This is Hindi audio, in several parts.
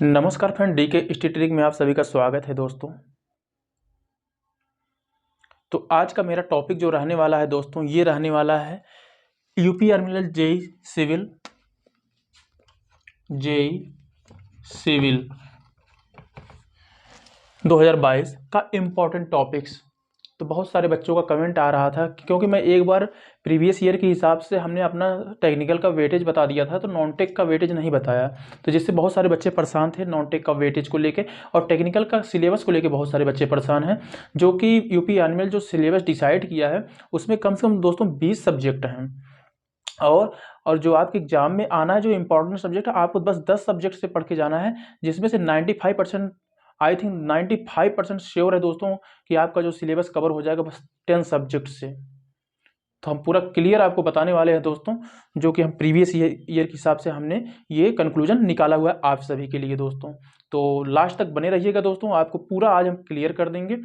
नमस्कार फ्रेंड, डी के स्टेटिक में आप सभी का स्वागत है दोस्तों। तो आज का मेरा टॉपिक जो रहने वाला है दोस्तों, ये रहने वाला है यूपी आर्मी जेई सिविल 2022 का इम्पोर्टेंट टॉपिक्स। तो बहुत सारे बच्चों का कमेंट आ रहा था क्योंकि मैं एक बार प्रीवियस ईयर के हिसाब से हमने अपना टेक्निकल का वेटेज बता दिया था, तो नॉन टेक का वेटेज नहीं बताया, तो जिससे बहुत सारे बच्चे परेशान थे नॉन टेक का वेटेज को लेके, और टेक्निकल का सिलेबस को लेके बहुत सारे बच्चे परेशान हैं। जो कि यूपी आर्मी जो सिलेबस डिसाइड किया है उसमें कम से कम दोस्तों 20 सब्जेक्ट हैं, और जो आपके एग्जाम में आना है जो इंपॉर्टेंट सब्जेक्ट है, आपको बस 10 सब्जेक्ट से पढ़ के जाना है, जिसमें से 95% आई थिंक 95% श्योर है दोस्तों कि आपका जो सिलेबस कवर हो जाएगा बस 10 सब्जेक्ट से। तो हम पूरा क्लियर आपको बताने वाले हैं दोस्तों, जो कि हम प्रीवियस ईयर के हिसाब से हमने ये कंक्लूजन निकाला हुआ है आप सभी के लिए दोस्तों। तो लास्ट तक बने रहिएगा दोस्तों, आपको पूरा आज हम क्लियर कर देंगे।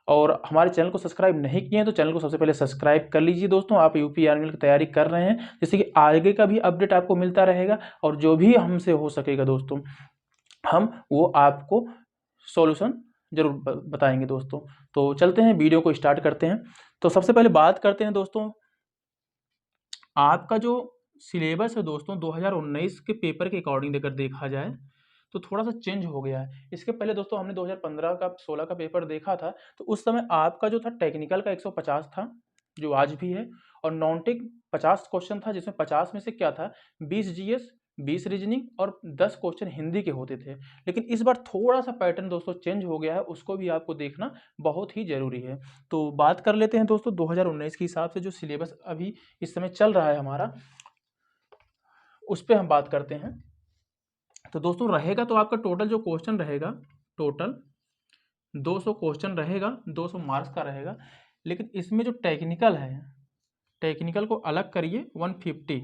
और हमारे चैनल को सब्सक्राइब नहीं किए हैं तो चैनल को सबसे पहले सब्सक्राइब कर लीजिए दोस्तों। आप यूपी आर्मी की तैयारी कर रहे हैं, जैसे कि आगे का भी अपडेट आपको मिलता रहेगा, और जो भी हमसे हो सकेगा दोस्तों हम वो आपको सॉल्यूशन जरूर बताएंगे दोस्तों। तो चलते हैं, वीडियो को स्टार्ट करते हैं। तो सबसे पहले बात करते हैं दोस्तों, आपका जो सिलेबस है दोस्तों 2019 के पेपर के अकॉर्डिंग अगर देखा जाए तो थोड़ा सा चेंज हो गया है। इसके पहले दोस्तों हमने 2015 का 16 का पेपर देखा था, तो उस समय आपका जो था टेक्निकल का 150 था, जो आज भी है, और नॉन टेक 50 क्वेश्चन था, जिसमें 50 में से क्या था 20 जीएस, 20 रीजनिंग और 10 क्वेश्चन हिंदी के होते थे। लेकिन इस बार थोड़ा सा पैटर्न दोस्तों चेंज हो गया है, उसको भी आपको देखना बहुत ही जरूरी है। तो बात कर लेते हैं दोस्तों 2019 के हिसाब से जो सिलेबस अभी इस समय चल रहा है हमारा, उस पर हम बात करते हैं। तो दोस्तों रहेगा तो आपका टोटल जो क्वेश्चन रहेगा, टोटल 200 क्वेश्चन रहेगा, 200 मार्क्स का रहेगा। लेकिन इसमें जो टेक्निकल है, टेक्निकल को अलग करिए 150,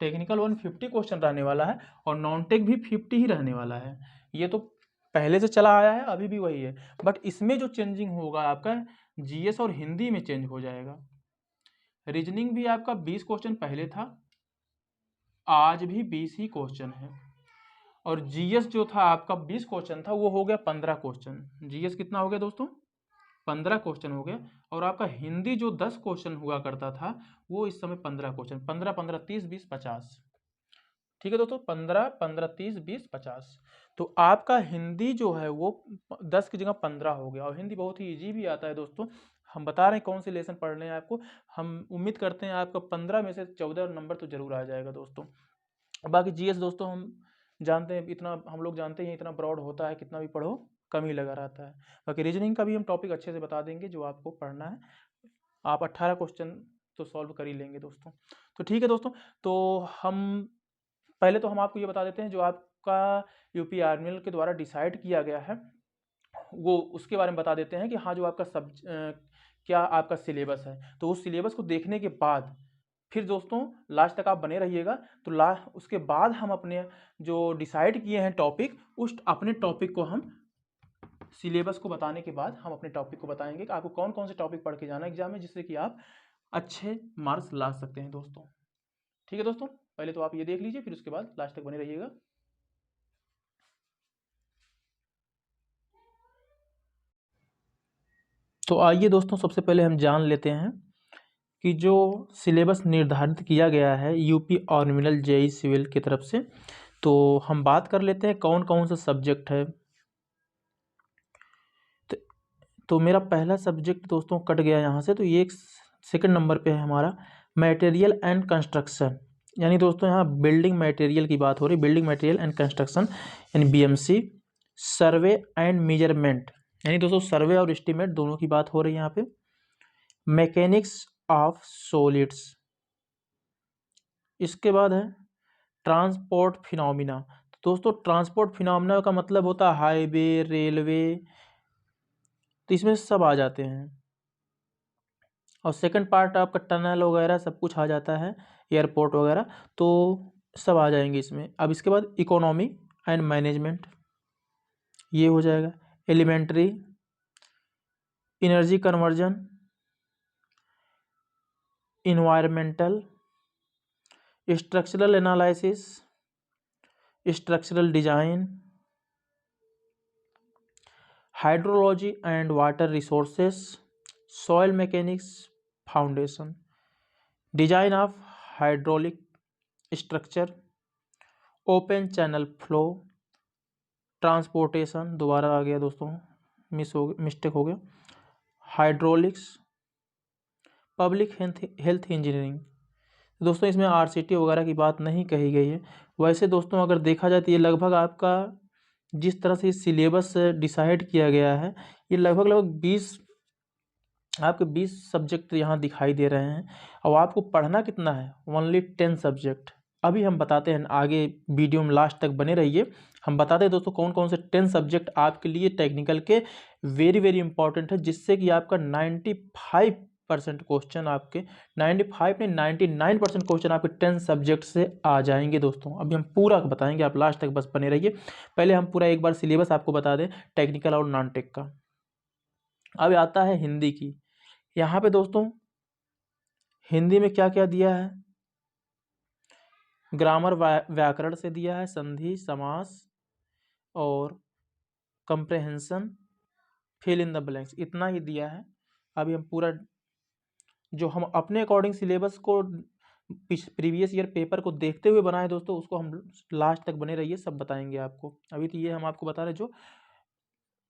टेक्निकल 150 क्वेश्चन रहने वाला है, और नॉन टेक भी 50 ही रहने वाला है। ये तो पहले से चला आया है, अभी भी वही है, बट इसमें जो चेंजिंग होगा आपका जीएस और हिंदी में चेंज हो जाएगा। रीजनिंग भी आपका 20 क्वेश्चन पहले था, आज भी 20 ही क्वेश्चन है, और जीएस जो था आपका 20 क्वेश्चन था वो हो गया 15 क्वेश्चन। जीएस कितना हो गया दोस्तों, 15 क्वेश्चन हो गया। और आपका हिंदी जो 10 क्वेश्चन हुआ करता था वो इस समय 15 क्वेश्चन, 15 15 30 20 50। ठीक है दोस्तों, 15 15 30 20 50। तो आपका हिंदी जो है वो 10 की जगह 15 हो गया, और हिंदी बहुत ही इजी भी आता है दोस्तों। हम बता रहे हैं कौन से लेसन पढ़ने हैं आपको, हम उम्मीद करते हैं आपका 15 में से 14 नंबर तो जरूर आ जाएगा दोस्तों। बाकी जीएस दोस्तों हम जानते हैं, इतना हम लोग जानते हैं इतना ब्रॉड होता है, कितना भी पढ़ो कम ही लगा रहता है। बाकी रीजनिंग का भी हम टॉपिक अच्छे से बता देंगे जो आपको पढ़ना है। आप 18 क्वेश्चन तो सॉल्व कर ही लेंगे दोस्तों। तो ठीक है दोस्तों, तो हम पहले तो हम आपको ये बता देते हैं जो आपका यूपी आर्मी के द्वारा डिसाइड किया गया है, वो उसके बारे में बता देते हैं कि हाँ जो आपका क्या आपका सिलेबस है। तो उस सिलेबस को देखने के बाद फिर दोस्तों लास्ट तक आप बने रहिएगा। तो उसके बाद हम अपने जो डिसाइड किए हैं टॉपिक, उस अपने टॉपिक को हम सिलेबस को बताने के बाद हम अपने टॉपिक को बताएंगे कि आपको कौन कौन से टॉपिक पढ़ के जाना है एग्जाम में, जिससे कि आप अच्छे मार्क्स ला सकते हैं दोस्तों। ठीक है दोस्तों, पहले तो आप ये देख लीजिए, फिर उसके बाद लास्ट तक बने रहिएगा। तो आइए दोस्तों, सबसे पहले हम जान लेते हैं कि जो सिलेबस निर्धारित किया गया है यूपी ऑर्मिनल जेई सिविल की तरफ से, तो हम बात कर लेते हैं कौन कौन सा सब्जेक्ट है। तो मेरा पहला सब्जेक्ट दोस्तों कट गया यहाँ से, तो ये एक सेकंड नंबर पे है हमारा मटेरियल एंड कंस्ट्रक्शन। यानी दोस्तों यहाँ बिल्डिंग मटेरियल की बात हो रही, बिल्डिंग मटेरियल एंड कंस्ट्रक्शन यानी बीएमसी। सर्वे एंड मेजरमेंट, यानी दोस्तों सर्वे और एस्टीमेट दोनों की बात हो रही है यहाँ पे। मैकेनिक्स ऑफ सॉलिड्स, इसके बाद है ट्रांसपोर्ट फिनोमिना। तो दोस्तों ट्रांसपोर्ट फिनोमिना का मतलब होता है हाईवे, रेलवे, तो इसमें सब आ जाते हैं। और सेकंड पार्ट आपका टनल वगैरह सब कुछ आ जाता है, एयरपोर्ट वगैरह, तो सब आ जाएंगे इसमें। अब इसके बाद इकोनॉमी एंड मैनेजमेंट ये हो जाएगा। Elementary, energy conversion, environmental, structural analysis, structural design, hydrology and water resources, soil mechanics foundation, design of hydraulic structure, open channel flow, transportation, दोबारा आ गया दोस्तों, मिस्टेक हो गया, हाइड्रोलिक्स, पब्लिक हेल्थ इंजीनियरिंग। दोस्तों इसमें आरसीटी वगैरह की बात नहीं कही गई है। वैसे दोस्तों अगर देखा जाए तो ये लगभग आपका जिस तरह से सिलेबस डिसाइड किया गया है, ये लगभग 20 सब्जेक्ट यहाँ दिखाई दे रहे हैं। और आपको पढ़ना कितना है, ओनली 10 सब्जेक्ट। अभी हम बताते हैं, आगे वीडियो में लास्ट तक बने रहिए। हम बताते हैं दोस्तों कौन कौन से 10 सब्जेक्ट आपके लिए टेक्निकल के वेरी वेरी इंपॉर्टेंट है, जिससे कि आपका 95% क्वेश्चन आपके 95 नहीं 99% क्वेश्चन आपके 10 सब्जेक्ट से आ जाएंगे दोस्तों। अभी हम पूरा बताएंगे, आप लास्ट तक बस बने रहिए। पहले हम पूरा एक बार सिलेबस आपको बता दें टेक्निकल और नॉन टेक का। अब आता है हिंदी की। यहाँ पे दोस्तों हिंदी में क्या क्या दिया है, ग्रामर व्याकरण से दिया है, संधि समास और comprehension, fill in the blanks, इतना ही दिया है। अभी हम पूरा जो हम अपने अकॉर्डिंग सिलेबस को प्रीवियस ईयर पेपर को देखते हुए बनाए दोस्तों, उसको हम लास्ट तक बने रहिए, सब बताएंगे आपको। अभी तो ये हम आपको बता रहे जो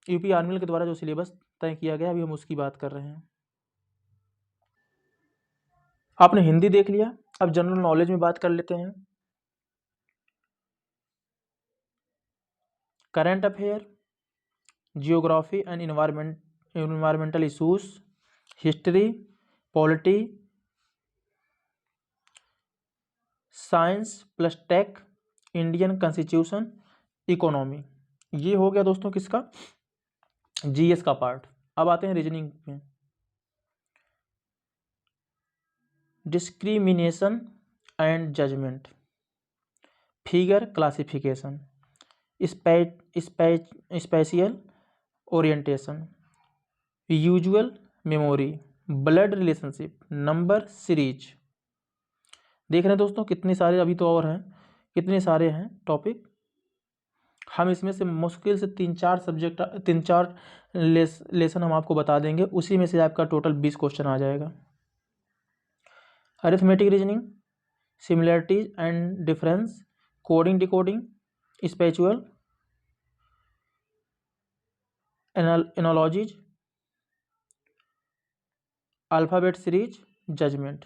यूपी आर्मी के द्वारा जो सिलेबस तय किया गया, अभी हम उसकी बात कर रहे हैं। आपने हिंदी देख लिया, अब जनरल नॉलेज में बात कर लेते हैं। Current affair, geography and environmental issues, history, polity, science plus tech, Indian constitution, economy. ये हो गया दोस्तों किसका, जीएस का पार्ट। अब आते हैं रीजनिंग में। Discrimination and judgement, figure classification, spatial orientation, visual memory, blood relationship, number series. देख रहे हैं दोस्तों कितने सारे, अभी तो और हैं, कितने सारे हैं टॉपिक। हम इसमें से मुश्किल से 3-4 लेसन हम आपको बता देंगे, उसी में से आपका टोटल 20 क्वेश्चन आ जाएगा। Arithmetic reasoning, similarities and difference, coding decoding, spatial analogies, alphabet series, judgement.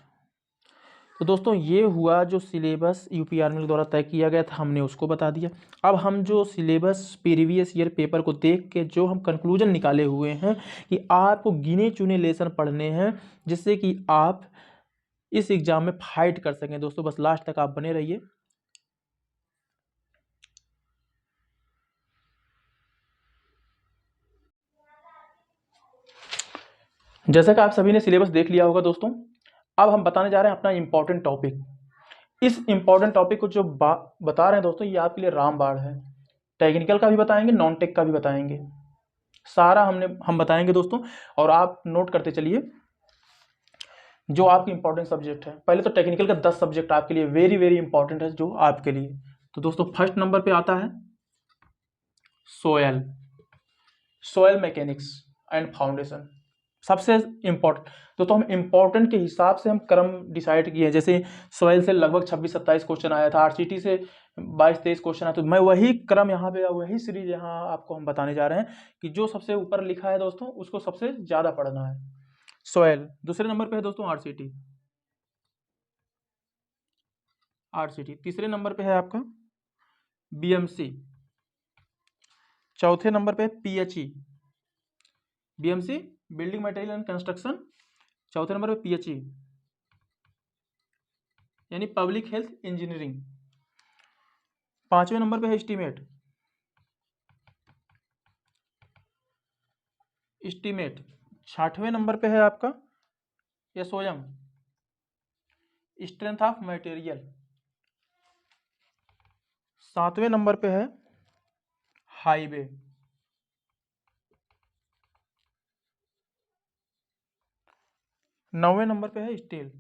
तो दोस्तों ये हुआ जो सिलेबस यूपी आर्मी द्वारा तय किया गया था, हमने उसको बता दिया। अब हम जो सिलेबस प्रीवियस ईयर पेपर को देख के जो हम कंक्लूजन निकाले हुए हैं कि आपको गिने चुने लेसन पढ़ने हैं, जिससे कि आप इस एग्जाम में फाइट कर सकें दोस्तों। बस लास्ट तक आप बने रहिए। जैसा कि आप सभी ने सिलेबस देख लिया होगा दोस्तों, अब हम बताने जा रहे हैं अपना इंपॉर्टेंट टॉपिक। इस इंपॉर्टेंट टॉपिक को जो बता रहे हैं दोस्तों, ये आपके लिए रामबाण है। टेक्निकल का भी बताएंगे, नॉन टेक का भी बताएंगे, सारा हम बताएंगे दोस्तों। और आप नोट करते चलिए जो आपके इंपॉर्टेंट सब्जेक्ट है। पहले तो टेक्निकल का 10 सब्जेक्ट आपके लिए वेरी वेरी इंपॉर्टेंट है जो आपके लिए। तो दोस्तों फर्स्ट नंबर पे आता है सोयल मैकेनिक्स एंड फाउंडेशन, सबसे इम्पोर्टेंट। तो हम इम्पोर्टेंट के हिसाब से हम क्रम डिसाइड किए हैं। जैसे सोयल से लगभग 26-27 क्वेश्चन आया था, आरसीटी से 22-23 क्वेश्चन आया, तो मैं वही क्रम यहाँ पे, वही सीरीज यहाँ आपको हम बताने जा रहे हैं कि जो सबसे ऊपर लिखा है दोस्तों उसको सबसे ज़्यादा पढ़ना है। सोयल दूसरे नंबर पे है दोस्तों, आरसीटी तीसरे नंबर पे है आपका बीएमसी, चौथे नंबर पे PHE, BMC building material and construction, चौथे नंबर पे पीएचई यानी पब्लिक हेल्थ इंजीनियरिंग, पांचवें नंबर पे है एस्टीमेट, छठवें नंबर पे है आपका एसओएम, स्ट्रेंथ ऑफ मटेरियल, सातवें नंबर पे है हाईवे, नौवें नंबर पे है स्टील,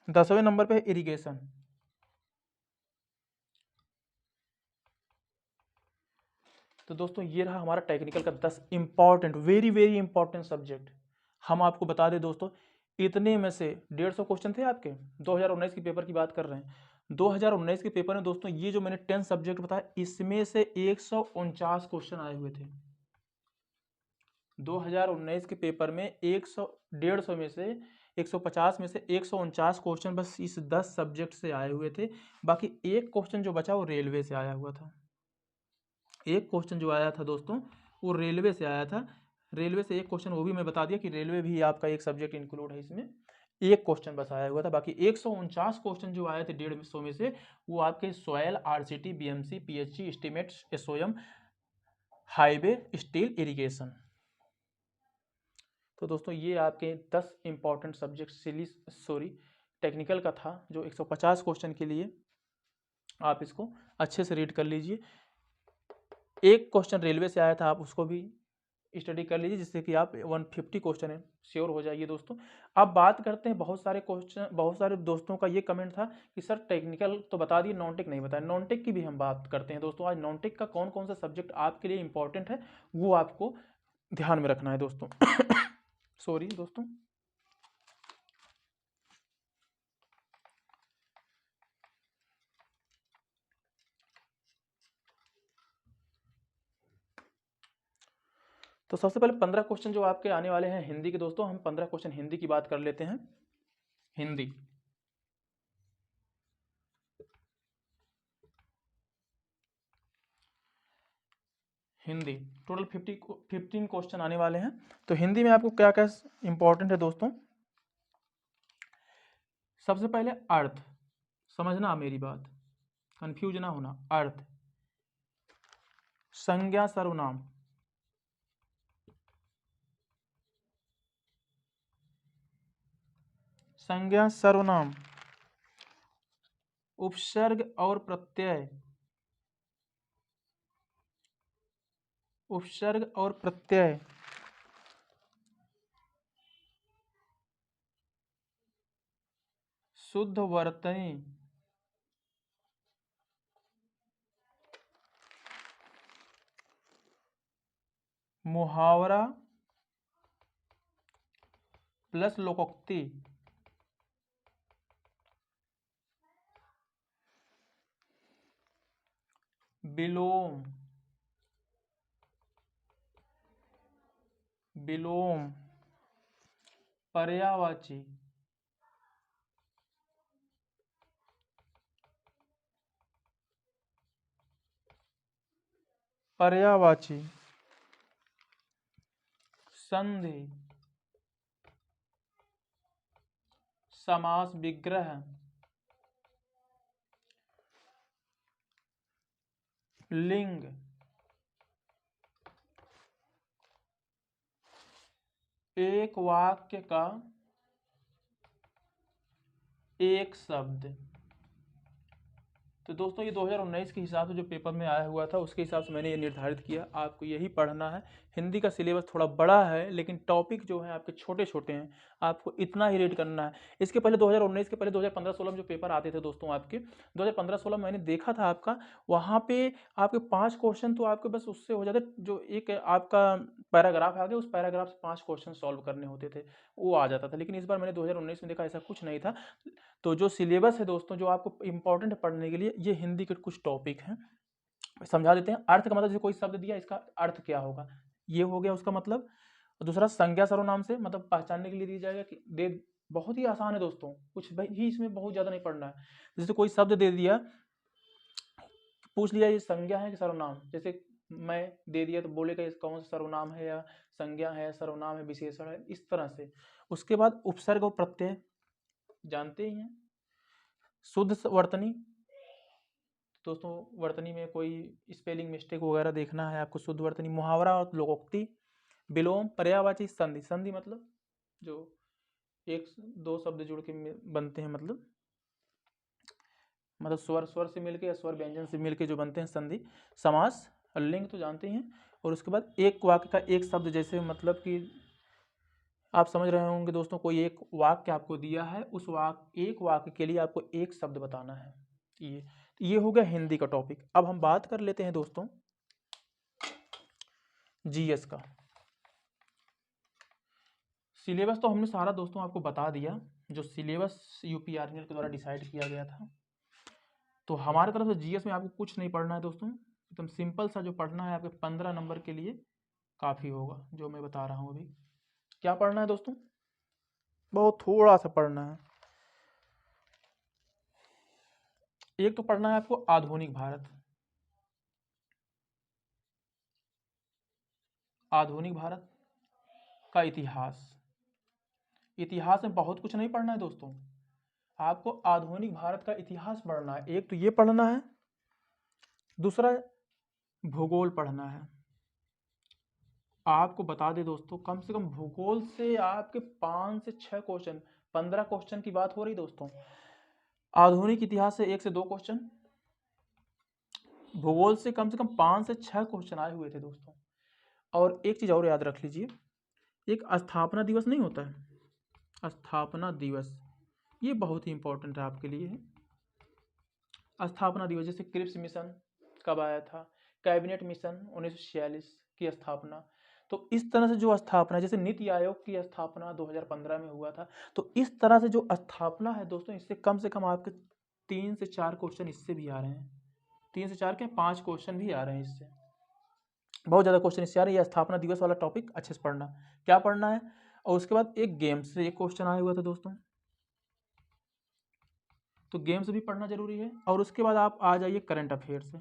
10वें नंबर पे है इरिगेशन, तो दोस्तों ये रहा हमारा टेक्निकल का 10 important, very very important subject. हम आपको बता दें दोस्तों, इतने में से 150 क्वेश्चन थे आपके, 2019 के पेपर की बात कर रहे हैं। 2019 के पेपर में दोस्तों ये जो मैंने 10 सब्जेक्ट बताया, इसमें से 149 क्वेश्चन आए हुए थे। 2019 के पेपर में 150 में से 150 में से 149 क्वेश्चन बस इस 10 सब्जेक्ट से आए हुए थे। बाकी एक क्वेश्चन जो बचा वो रेलवे से आया हुआ था। एक क्वेश्चन जो आया था दोस्तों वो रेलवे से आया था। रेलवे से एक क्वेश्चन, वो भी मैं बता दिया कि रेलवे भी आपका एक सब्जेक्ट इंक्लूड है इसमें। एक क्वेश्चन बस आया हुआ था, बाकी 149 क्वेश्चन जो आए थे 150 में से, वो आपके soil, RCT, BMC, PHE, estimates, SOM, highway, steel, irrigation. तो दोस्तों ये आपके 10 इंपॉर्टेंट सब्जेक्ट टेक्निकल का था, जो 150 क्वेश्चन के लिए आप इसको अच्छे से रीड कर लीजिए। एक क्वेश्चन रेलवे से आया था, आप उसको भी स्टडी कर लीजिए, जिससे कि आप 150 क्वेश्चन है श्योर हो जाइए दोस्तों। अब बात करते हैं, बहुत सारे दोस्तों का ये कमेंट था कि सर टेक्निकल तो बता दिए, नॉन टेक नहीं बताया। नॉन टेक की भी हम बात करते हैं दोस्तों। आज नॉन टेक का कौन कौन सा सब्जेक्ट आपके लिए इंपॉर्टेंट है वो आपको ध्यान में रखना है दोस्तों। सॉरी दोस्तों। तो सबसे पहले 15 क्वेश्चन जो आपके आने वाले हैं हिंदी के दोस्तों, हम 15 क्वेश्चन हिंदी की बात कर लेते हैं। हिंदी हिंदी टोटल 15 क्वेश्चन आने वाले हैं। तो हिंदी में आपको क्या क्या इंपॉर्टेंट है दोस्तों। सबसे पहले अर्थ समझना, मेरी बात कंफ्यूज ना होना। अर्थ, संज्ञा सर्वनाम, संज्ञा सर्वनाम, उपसर्ग और प्रत्यय, उपसर्ग और प्रत्यय, शुद्ध वर्तनी, मुहावरा प्लस लोकोक्ति, विलोम, विलोम, पर्यायवाची, पर्यायवाची, संधि, समास विग्रह, लिंग, एक वाक्य का एक शब्द। तो दोस्तों ये 2019 के हिसाब से जो पेपर में आया हुआ था उसके हिसाब से मैंने ये निर्धारित किया, आपको यही पढ़ना है। हिंदी का सिलेबस थोड़ा बड़ा है, लेकिन टॉपिक जो है आपके छोटे छोटे हैं, आपको इतना ही रीड करना है। इसके पहले 2019 के पहले 2015-16 में जो पेपर आते थे दोस्तों आपके, 2015-16 मैंने देखा था आपका, वहाँ पे आपके 5 क्वेश्चन तो आपके बस उससे हो जाते, जो एक आपका पैराग्राफ आ गया, उस पैराग्राफ से 5 क्वेश्चन सॉल्व करने होते थे, वो आ जाता था। लेकिन इस बार मैंने 2019 में देखा ऐसा कुछ नहीं था। तो जो सिलेबस है दोस्तों, जो आपको इंपॉर्टेंट है पढ़ने के लिए, ये हिंदी के कुछ टॉपिक हैं, समझा देते हैं। अर्थ का मतलब, जैसे कोई शब्द दिया, इसका अर्थ क्या होगा, ये हो गया उसका मतलब। दूसरा संज्ञा सर्वनाम से मतलब पहचानने के लिए दिया जाएगा कि दे, बहुत ही आसान है दोस्तों, कुछ ही इसमें बहुत ज्यादा नहीं पढ़ना है। जैसे कोई शब्द दे दिया, पूछ लिया ये संज्ञा है कि सर्वनाम, जैसे मैं दे दिया तो बोलेगा ये कौन सा सर्वनाम है, या संज्ञा है, सर्वनाम है, विशेषण है, इस तरह से। उसके बाद उपसर्ग और प्रत्यय जानते ही हैं। शुद्ध वर्तनी दोस्तों, वर्तनी में कोई स्पेलिंग मिस्टेक वगैरह देखना है आपको, शुद्ध वर्तनी, मुहावरा और लोकोक्ति, विलोम, पर्यायवाची, संधि। संधि मतलब जो एक दो शब्द जुड़ के बनते हैं, मतलब स्वर स्वर से मिलके या स्वर व्यंजन से मिलके जो बनते हैं, संधि। समास, लिंग तो जानते हैं। और उसके बाद एक वाक्य का एक शब्द, जैसे मतलब कि आप समझ रहे होंगे दोस्तों, कोई एक वाक्य आपको दिया है, उस एक वाक्य के लिए आपको एक शब्द बताना है। ये हो गया हिंदी का टॉपिक। अब हम बात कर लेते हैं दोस्तों जीएस का सिलेबस तो हमने सारा दोस्तों आपको बता दिया, जो सिलेबस यूपीआरएल के द्वारा डिसाइड किया गया था। तो हमारे तरफ से जीएस में आपको कुछ नहीं पढ़ना है दोस्तों, एकदम सिंपल सा जो पढ़ना है आपके 15 नंबर के लिए काफ़ी होगा, जो मैं बता रहा हूँ अभी। क्या पढ़ना है दोस्तों? बहुत थोड़ा सा पढ़ना है। एक तो पढ़ना है आपको आधुनिक भारत, आधुनिक भारत का इतिहास। इतिहास में बहुत कुछ नहीं पढ़ना है दोस्तों, आपको आधुनिक भारत का इतिहास पढ़ना है। एक तो ये पढ़ना है, दूसरा भूगोल पढ़ना है। आपको बता दें दोस्तों, कम से कम भूगोल से आपके 5 से 6 क्वेश्चन, 15 क्वेश्चन की बात हो रही दोस्तों। आधुनिक इतिहास से 1 से 2 क्वेश्चन, भूगोल से कम 5 से 6 क्वेश्चन आए हुए थे दोस्तों। और एक चीज़ और याद रख लीजिए, एक स्थापना दिवस नहीं होता है, स्थापना दिवस, ये बहुत ही इंपॉर्टेंट है आपके लिए। स्थापना दिवस जैसे क्रिप्स मिशन कब आया था, कैबिनेट मिशन 1946 की स्थापना। तो इस तरह से जो स्थापना, जैसे नीति आयोग की स्थापना 2015 में हुआ था, तो इस तरह से जो स्थापना है दोस्तों, इससे कम से कम आपके 3 से 4 क्वेश्चन इससे भी आ रहे हैं। 3 से 4 के 5 क्वेश्चन भी आ रहे हैं इससे, बहुत ज़्यादा क्वेश्चन इससे आ रहे हैं। यह स्थापना दिवस वाला टॉपिक अच्छे से पढ़ना, क्या पढ़ना है। और उसके बाद एक गेम्स से एक क्वेश्चन आया हुआ था दोस्तों, तो गेम्स भी पढ़ना जरूरी है। और उसके बाद आप आ जाइए करंट अफेयर से,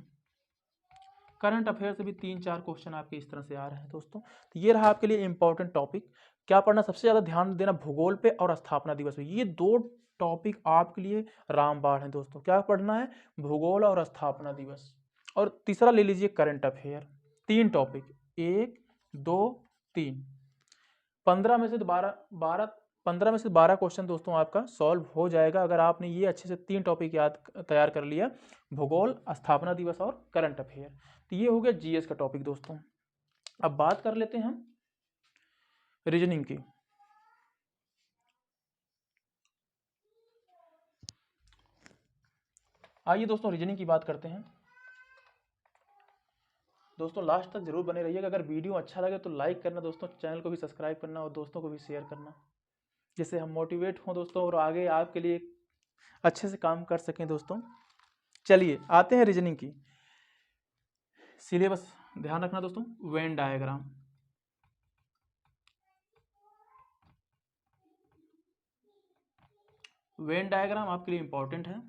करंट अफेयर से भी 3-4 क्वेश्चन आपके इस तरह से आ रहे हैं दोस्तों। तो ये रहा आपके लिए इंपॉर्टेंट टॉपिक। क्या पढ़ना, सबसे ज़्यादा ध्यान देना भूगोल पे और स्थापना दिवस पे, ये 2 टॉपिक आपके लिए रामबाण है दोस्तों। क्या पढ़ना है, भूगोल और स्थापना दिवस। और तीसरा ले लीजिए करंट अफेयर, 3 टॉपिक, 1 2 3, 15 में से 15 में से 12 क्वेश्चन दोस्तों आपका सॉल्व हो जाएगा अगर आपने ये अच्छे से 3 टॉपिक याद तैयार कर लिया, भूगोल, स्थापना दिवस और करंट अफेयर। तो ये हो गया जीएस का टॉपिक दोस्तों। अब बात कर लेते हैं हम रीजनिंग की। आइए दोस्तों रीजनिंग की बात करते हैं। दोस्तों लास्ट तक जरूर बने रहिएगा। अगर वीडियो अच्छा लगे तो लाइक करना दोस्तों, चैनल को भी सब्सक्राइब करना और दोस्तों को भी शेयर करना, जिससे हम मोटिवेट हों दोस्तों और आगे आपके लिए अच्छे से काम कर सकें दोस्तों। चलिए आते हैं रीजनिंग की। सिलेबस ध्यान रखना दोस्तों, वेन डायग्राम, वेन डायग्राम आपके लिए इंपॉर्टेंट है।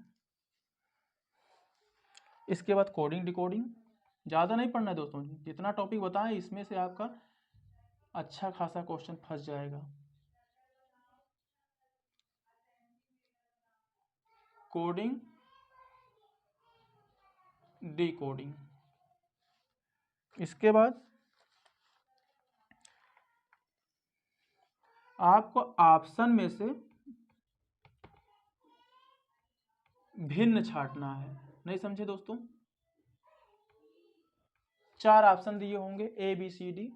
इसके बाद कोडिंग डिकोडिंग, ज़्यादा नहीं पढ़ना है दोस्तों, जितना टॉपिक बताएं इसमें से आपका अच्छा खासा क्वेश्चन फंस जाएगा। कोडिंग डिकोडिंग, इसके बाद आपको ऑप्शन में से भिन्न छांटना है। नहीं समझे दोस्तों, 4 ऑप्शन दिए होंगे ए बी सी डी,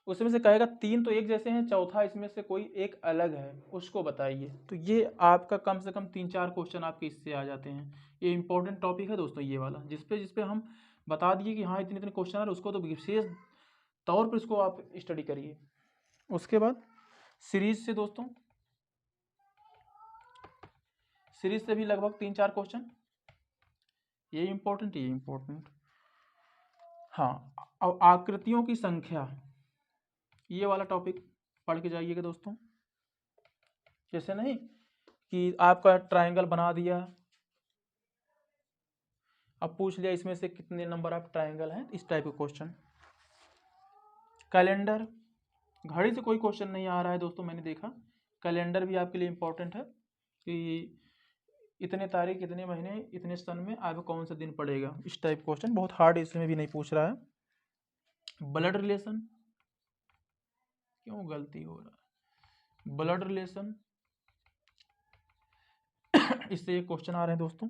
उसमें से कहेगा 3 तो एक जैसे हैं, चौथा इसमें से कोई एक अलग है, उसको बताइए। तो ये आपका कम से कम 3-4 क्वेश्चन आपके इससे आ जाते हैं। ये इंपॉर्टेंट टॉपिक है दोस्तों ये वाला, जिसपे हम बता दिए कि हाँ इतने इतने क्वेश्चन आ रहे, उसको तो विशेष तौर पर इसको आप स्टडी करिए। उसके बाद सीरीज से दोस्तों, सीरीज से भी लगभग 3-4 क्वेश्चन, ये इंपॉर्टेंट। हाँ, अब आकृतियों की संख्या, ये वाला टॉपिक पढ़ के जाइएगा दोस्तों। जैसे नहीं कि आपका ट्रायंगल बना दिया, अब पूछ लिया इसमें से कितने नंबर ऑफ ट्रायंगल हैं, इस टाइप के क्वेश्चन। कैलेंडर, घड़ी से कोई क्वेश्चन नहीं आ रहा है दोस्तों, मैंने देखा। कैलेंडर भी आपके लिए इंपॉर्टेंट है कि इतने तारीख, इतने महीने, इतने सन में आपको कौन सा दिन पड़ेगा, इस टाइप क्वेश्चन। बहुत हार्ड इसमें भी नहीं पूछ रहा है। ब्लड रिलेशन, क्यों गलती हो रहा है, ब्लड रिलेशन, इससे एक क्वेश्चन आ रहे हैं दोस्तों।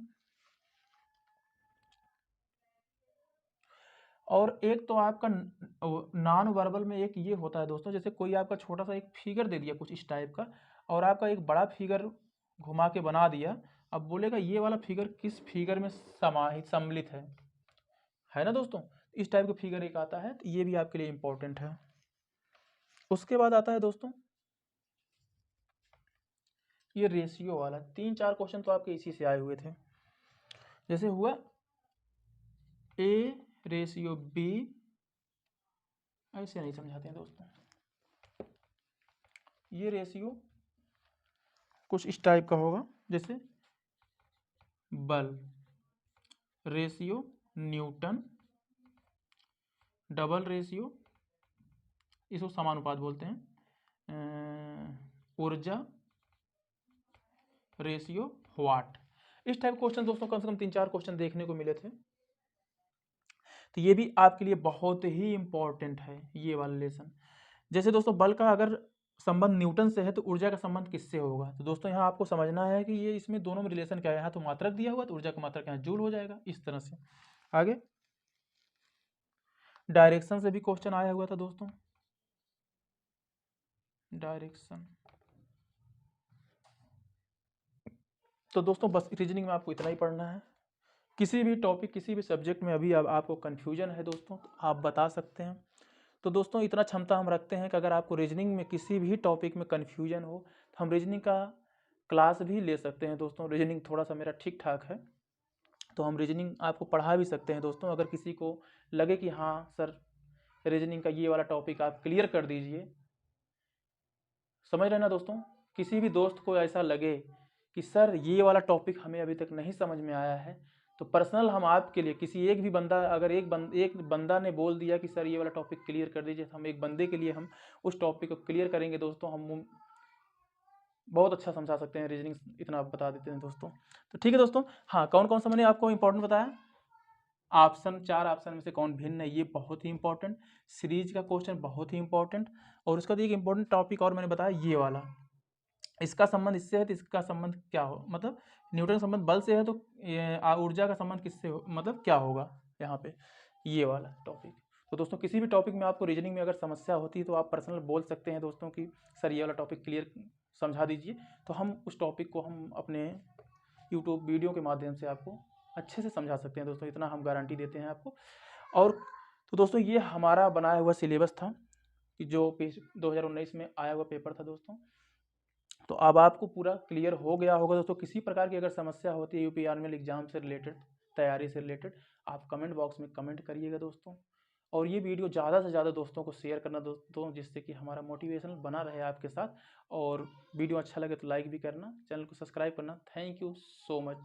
और एक तो आपका नॉन वर्बल में एक ये होता है दोस्तों, जैसे कोई आपका छोटा सा एक फिगर दे दिया कुछ इस टाइप का, और आपका एक बड़ा फिगर घुमा के बना दिया, अब बोलेगा ये वाला फिगर किस फिगर में समाहित सम्मिलित है ना दोस्तों। इस टाइप का फिगर एक आता है, तो ये भी आपके लिए इंपॉर्टेंट है। उसके बाद आता है दोस्तों ये रेशियो वाला, 3-4 क्वेश्चन तो आपके इसी से आए हुए थे। जैसे हुआ A/B, ऐसे नहीं समझाते हैं दोस्तों, ये रेशियो कुछ इस टाइप का होगा, जैसे बल रेशियो न्यूटन, डबल रेशियो इसको समानुपात बोलते हैं, ऊर्जा रेशियो वाट। इस टाइप क्वेश्चन दोस्तों कम से कम 3-4 क्वेश्चन देखने को मिले थे। तो ये भी आपके लिए बहुत ही इंपॉर्टेंट है ये वाला लेसन। जैसे दोस्तों बल का अगर संबंध न्यूटन से है तो ऊर्जा का संबंध किससे होगा? तो दोस्तों यहाँ आपको समझना है कि ये इसमें दोनों में रिलेशन क्या है। यहाँ तो मात्रक दिया हुआ तो ऊर्जा का मात्रक यहाँ जूल हो जाएगा, इस तरह से। आगे डायरेक्शन से भी क्वेश्चन आया हुआ था दोस्तों, डायरेक्शन। तो दोस्तों बस रीजनिंग में आपको इतना ही पढ़ना है। किसी भी टॉपिक किसी भी सब्जेक्ट में अभी आपको कन्फ्यूजन है दोस्तों तो आप बता सकते हैं। तो दोस्तों इतना क्षमता हम रखते हैं कि अगर आपको रीजनिंग में किसी भी टॉपिक में कन्फ्यूजन हो तो हम रीजनिंग का क्लास भी ले सकते हैं दोस्तों। रीजनिंग थोड़ा सा मेरा ठीक ठाक है तो हम रीजनिंग आपको पढ़ा भी सकते हैं दोस्तों। अगर किसी को लगे कि हाँ सर रीजनिंग का ये वाला टॉपिक आप क्लियर कर दीजिए, समझ रहे ना दोस्तों। किसी भी दोस्त को ऐसा लगे कि सर ये वाला टॉपिक हमें अभी तक नहीं समझ में आया है तो पर्सनल हम आपके लिए किसी एक भी बंदा, अगर एक बंदा ने बोल दिया कि सर ये वाला टॉपिक क्लियर कर दीजिए, तो हम एक बंदे के लिए हम उस टॉपिक को क्लियर करेंगे दोस्तों। हम बहुत अच्छा समझा सकते हैं रीजनिंग, इतना आप बता देते हैं दोस्तों। तो ठीक है दोस्तों, हाँ कौन कौन सा मैंने आपको इंपॉर्टेंट बताया, ऑप्शन 4 ऑप्शन में से कौन भिन्न है, ये बहुत ही इंपॉर्टेंट। सीरीज का क्वेश्चन बहुत ही इंपॉर्टेंट। और उसका एक इंपॉर्टेंट टॉपिक और मैंने बताया ये वाला, इसका संबंध इससे है तो इसका संबंध क्या हो, मतलब न्यूटन का संबंध बल से है तो ऊर्जा का संबंध किससे हो, मतलब क्या होगा यहाँ पे, ये वाला टॉपिक। तो दोस्तों किसी भी टॉपिक में आपको रीजनिंग में अगर समस्या होती है तो आप पर्सनल बोल सकते हैं दोस्तों कि सर ये वाला टॉपिक क्लियर समझा दीजिए, तो हम उस टॉपिक को हम अपने यूट्यूब वीडियो के माध्यम से आपको अच्छे से समझा सकते हैं दोस्तों, इतना हम गारंटी देते हैं आपको। और तो दोस्तों ये हमारा बनाया हुआ सिलेबस था कि जो 2019 में आया हुआ पेपर था दोस्तों। तो अब आपको पूरा क्लियर हो गया होगा दोस्तों। किसी प्रकार की अगर समस्या होती है यूपी आर्मी एग्जाम से रिलेटेड, तैयारी से रिलेटेड, आप कमेंट बॉक्स में कमेंट करिएगा दोस्तों। और ये वीडियो ज़्यादा से ज़्यादा दोस्तों को शेयर करना दोस्तों, जिससे कि हमारा मोटिवेशन बना रहे आपके साथ। और वीडियो अच्छा लगे तो लाइक भी करना, चैनल को सब्सक्राइब करना। Thank you so much.